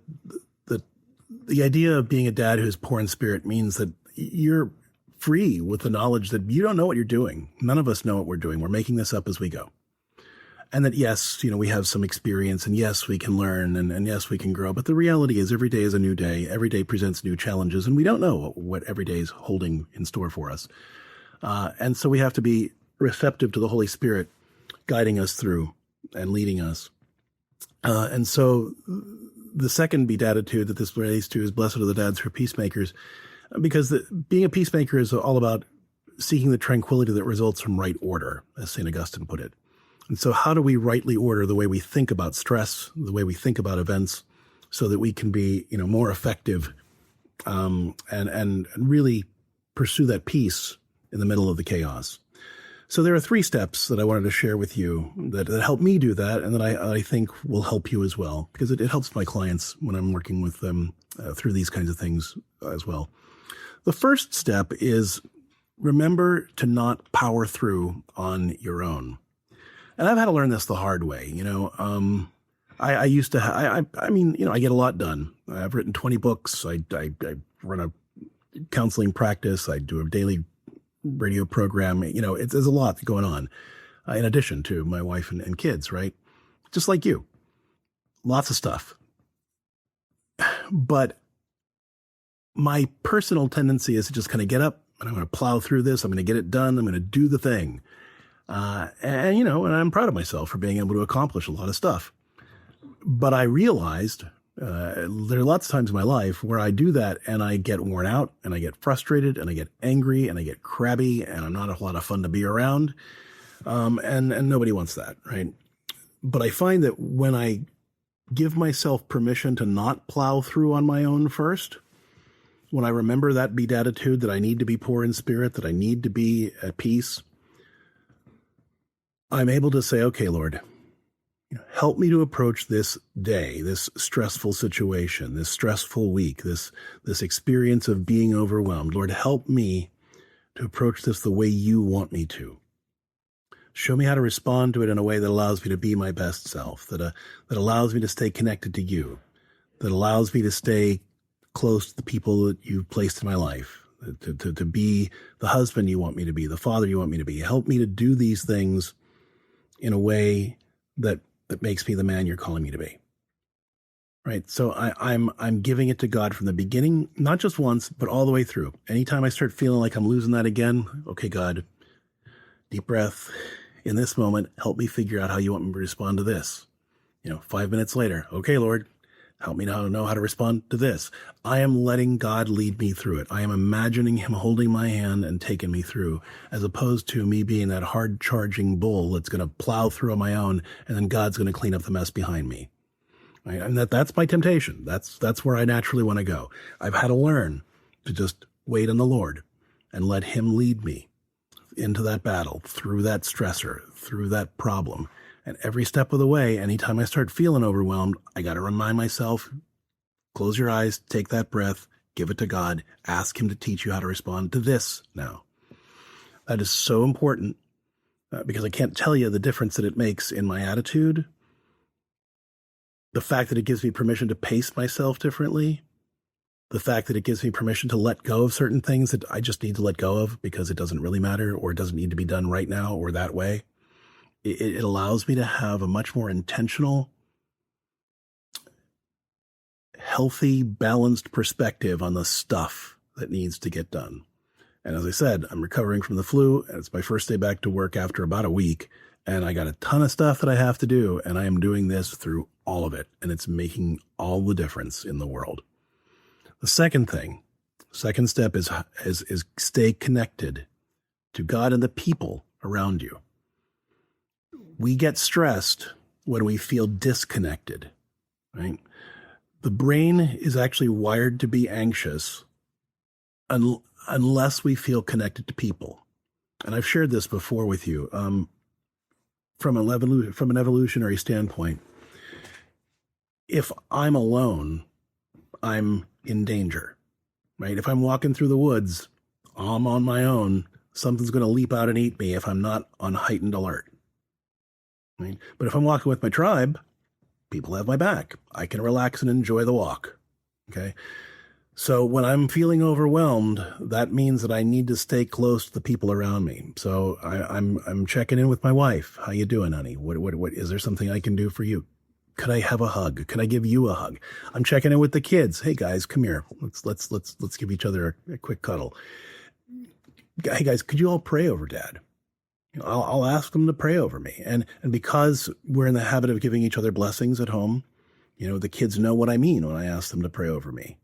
H: idea of being a dad who's poor in spirit means that you're free with the knowledge that you don't know what you're doing. None of us know what we're doing. We're making this up as we go. And that, yes, we have some experience, and yes, we can learn, and yes, we can grow. But the reality is every day is a new day. Every day presents new challenges, and we don't know what every day is holding in store for us. And so we have to be receptive to the Holy Spirit guiding us through and leading us. And so the second beatitude that this relates to is blessed are the dads who are peacemakers, because being a peacemaker is all about seeking the tranquility that results from right order, as St. Augustine put it. And so how do we rightly order the way we think about stress, the way we think about events, so that we can be, more effective and really pursue that peace in the middle of the chaos? So there are 3 steps that I wanted to share with you that help me do that, and that I think will help you as well, because it helps my clients when I'm working with them through these kinds of things as well. The first step is remember to not power through on your own. And I've had to learn this the hard way. I used to, I mean, I get a lot done. I've written 20 books. I run a counseling practice. I do a daily radio program. There's a lot going on in addition to my wife and kids, right? Just like you. Lots of stuff. But my personal tendency is to just kind of get up and I'm going to plow through this. I'm going to get it done. I'm going to do the thing. And I'm proud of myself for being able to accomplish a lot of stuff. But I realized there are lots of times in my life where I do that and I get worn out and I get frustrated and I get angry and I get crabby and I'm not a lot of fun to be around. And nobody wants that, right? But I find that when I give myself permission to not plow through on my own first, when I remember that beatitude that I need to be poor in spirit, that I need to be at peace, I'm able to say, okay, Lord, help me to approach this day, this stressful situation, this stressful week, this experience of being overwhelmed. Lord, help me to approach this the way you want me to. Show me how to respond to it in a way that allows me to be my best self, that allows me to stay connected to you, that allows me to stay close to the people that you've placed in my life, to be the husband you want me to be, the father you want me to be. Help me to do these things in a way that makes me the man you're calling me to be. Right? So I'm giving it to God from the beginning, not just once, but all the way through. Anytime I start feeling like I'm losing that again, okay, God, deep breath. In this moment, help me figure out how you want me to respond to this. 5 minutes later, okay, Lord, help me now know how to respond to this. I am letting God lead me through it. I am imagining him holding my hand and taking me through, as opposed to me being that hard charging bull that's going to plow through on my own, and then God's going to clean up the mess behind me. Right? And that's my temptation. That's where I naturally want to go. I've had to learn to just wait on the Lord and let him lead me into that battle, through that stressor, through that problem. And every step of the way, anytime I start feeling overwhelmed, I got to remind myself, close your eyes, take that breath, give it to God, ask him to teach you how to respond to this now. That is so important because I can't tell you the difference that it makes in my attitude. The fact that it gives me permission to pace myself differently. The fact that it gives me permission to let go of certain things that I just need to let go of because it doesn't really matter or it doesn't need to be done right now or that way. It allows me to have a much more intentional, healthy, balanced perspective on the stuff that needs to get done. And as I said, I'm recovering from the flu, and it's my first day back to work after about a week, and I got a ton of stuff that I have to do, and I am doing this through all of it, and it's making all the difference in the world. The second step is stay connected to God and the people around you. We get stressed when we feel disconnected, right? The brain is actually wired to be anxious unless we feel connected to people. And I've shared this before with you. From an evolutionary standpoint, if I'm alone, I'm in danger, right? If I'm walking through the woods, I'm on my own, something's going to leap out and eat me if I'm not on heightened alert. Right? But if I'm walking with my tribe, people have my back. I can relax and enjoy the walk. Okay. So when I'm feeling overwhelmed, that means that I need to stay close to the people around me. So I'm checking in with my wife. How you doing, honey? What is there something I can do for you? Could I have a hug? Could I give you a hug? I'm checking in with the kids. Hey guys, come here. Let's give each other a quick cuddle. Hey guys, could you all pray over Dad? I'll ask them to pray over me. And because we're in the habit of giving each other blessings at home, the kids know what I mean when I ask them to pray over me.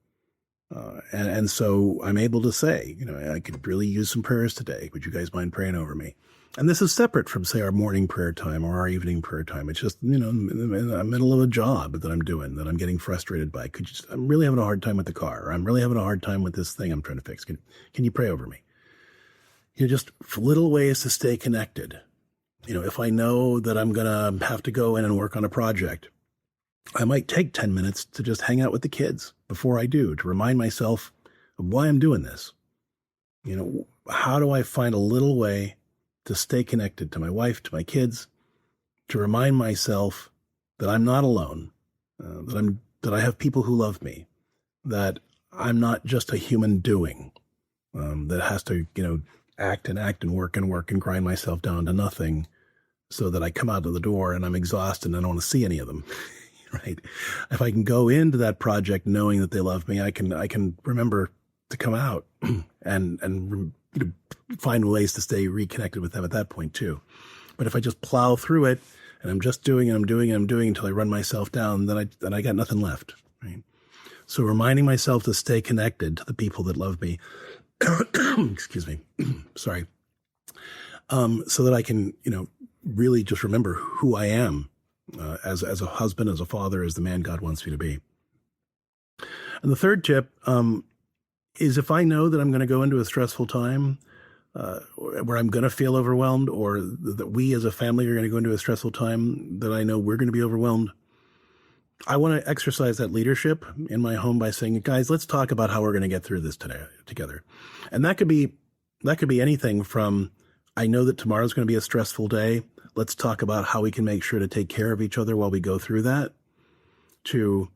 H: And so I'm able to say, I could really use some prayers today. Would you guys mind praying over me? And this is separate from, say, our morning prayer time or our evening prayer time. It's just, in the middle of a job that I'm doing that I'm getting frustrated by. I'm really having a hard time with the car, or I'm really having a hard time with this thing I'm trying to fix. Can you pray over me? Just little ways to stay connected. If I know that I'm going to have to go in and work on a project, I might take 10 minutes to just hang out with the kids before I do, to remind myself of why I'm doing this. How do I find a little way to stay connected to my wife, to my kids, to remind myself that I'm not alone, that I have people who love me, that I'm not just a human doing that has to, act and work and grind myself down to nothing so that I come out of the door and I'm exhausted and I don't want to see any of them. Right? If I can go into that project knowing that they love me, I can remember to come out and find ways to stay reconnected with them at that point too. But if I just plow through it and I'm just doing until I run myself down, then I got nothing left. Right? So reminding myself to stay connected to the people that love me, excuse me, sorry, so that I can, really just remember who I am as a husband, as a father, as the man God wants me to be. And the third tip is if I know that I'm going to go into a stressful time where I'm going to feel overwhelmed, or that we as a family are going to go into a stressful time that I know we're going to be overwhelmed, I want to exercise that leadership in my home by saying, guys, let's talk about how we're going to get through this together. And that could be anything from, I know that tomorrow's going to be a stressful day. Let's talk about how we can make sure to take care of each other while we go through that, to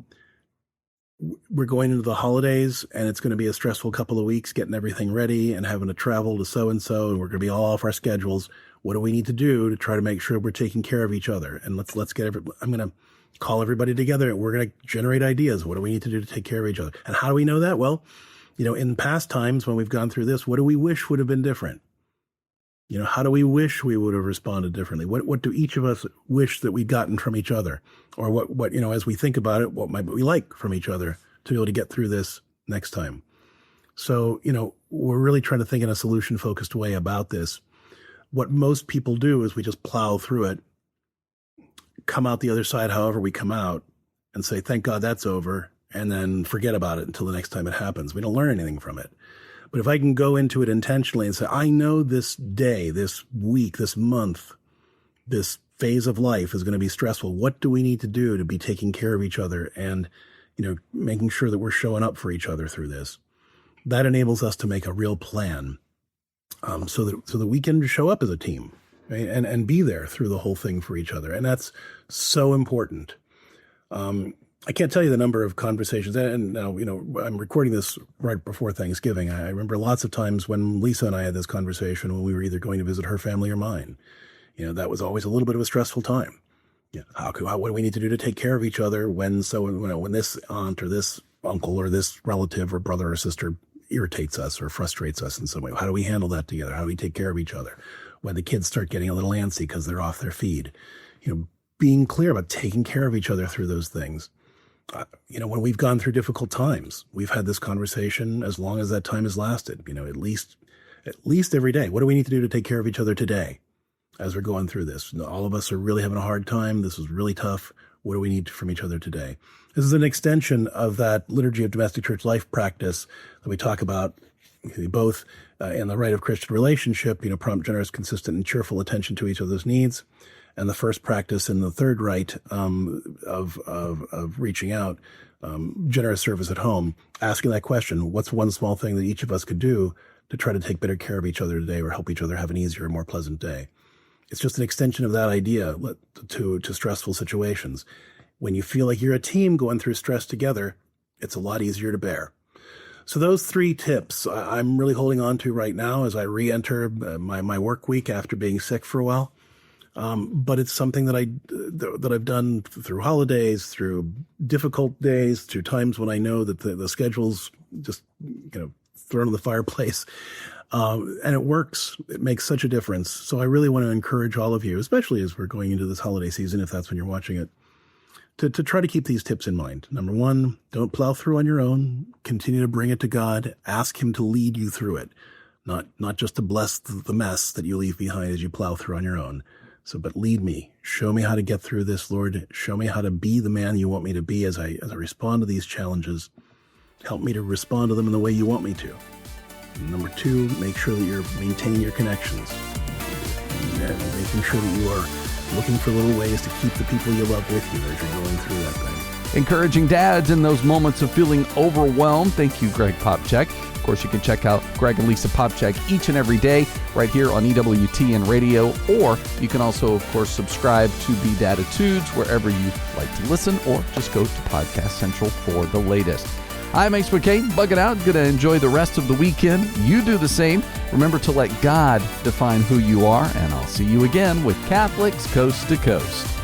H: we're going into the holidays and it's going to be a stressful couple of weeks getting everything ready and having to travel to so-and-so, and we're going to be all off our schedules. What do we need to do to try to make sure we're taking care of each other? And let's get I'm going to call everybody together and we're going to generate ideas. What do we need to do to take care of each other? And how do we know that? Well, in past times when we've gone through this, what do we wish would have been different? How do we wish we would have responded differently? What do each of us wish that we'd gotten from each other? Or what as we think about it, what might we like from each other to be able to get through this next time? So, we're really trying to think in a solution-focused way about this. What most people do is we just plow through it, come out the other side however we come out, and say, thank God that's over, and then forget about it until the next time it happens. We don't learn anything from it. But if I can go into it intentionally and say, I know this day, this week, this month, this phase of life is going to be stressful. What do we need to do to be taking care of each other and, making sure that we're showing up for each other through this? That enables us to make a real plan so that we can show up as a team, right? and be there through the whole thing for each other. And that's so important. I can't tell you the number of conversations, and now, I'm recording this right before Thanksgiving. I remember lots of times when Lisa and I had this conversation when we were either going to visit her family or mine. That was always a little bit of a stressful time. What do we need to do to take care of each other when this aunt or this uncle or this relative or brother or sister irritates us or frustrates us in some way? How do we handle that together? How do we take care of each other when the kids start getting a little antsy because they're off their feed? Being clear about taking care of each other through those things. When we've gone through difficult times, we've had this conversation as long as that time has lasted, at least every day. What do we need to do to take care of each other today as we're going through this? All of us are really having a hard time. This is really tough. What do we need from each other today? This is an extension of that liturgy of domestic church life practice that we talk about both in the rite of Christian relationship, prompt, generous, consistent, and cheerful attention to each other's needs. And the first practice in the third rite of reaching out, generous service at home, asking that question, what's one small thing that each of us could do to try to take better care of each other today or help each other have an easier, more pleasant day? It's just an extension of that idea to stressful situations. When you feel like you're a team going through stress together, it's a lot easier to bear. So those 3 tips I'm really holding on to right now as I re-enter my work week after being sick for a while. But it's something that I've done through holidays, through difficult days, through times when I know that the schedule's just thrown in the fireplace, and it works. It makes such a difference. So I really want to encourage all of you, especially as we're going into this holiday season, if that's when you're watching it, to try to keep these tips in mind. Number 1, don't plow through on your own. Continue to bring it to God. Ask Him to lead you through it, not just to bless the mess that you leave behind as you plow through on your own. But lead me, show me how to get through this, Lord. Show me how to be the man you want me to be as I respond to these challenges. Help me to respond to them in the way you want me to. And number 2, make sure that you're maintaining your connections. And making sure that you are looking for little ways to keep the people you love with you as you're going through that thing.
A: Encouraging dads in those moments of feeling overwhelmed. Thank you, Greg Popcak. course, you can check out Greg and Lisa Popcak each and every day right here on EWTN Radio, or you can also, of course, subscribe to BeDaditudes wherever you like to listen, or just go to Podcast Central for the latest. I'm Ace McKay, bugging out, going to enjoy the rest of the weekend. You do the same. Remember to let God define who you are, and I'll see you again with Catholics Coast to Coast.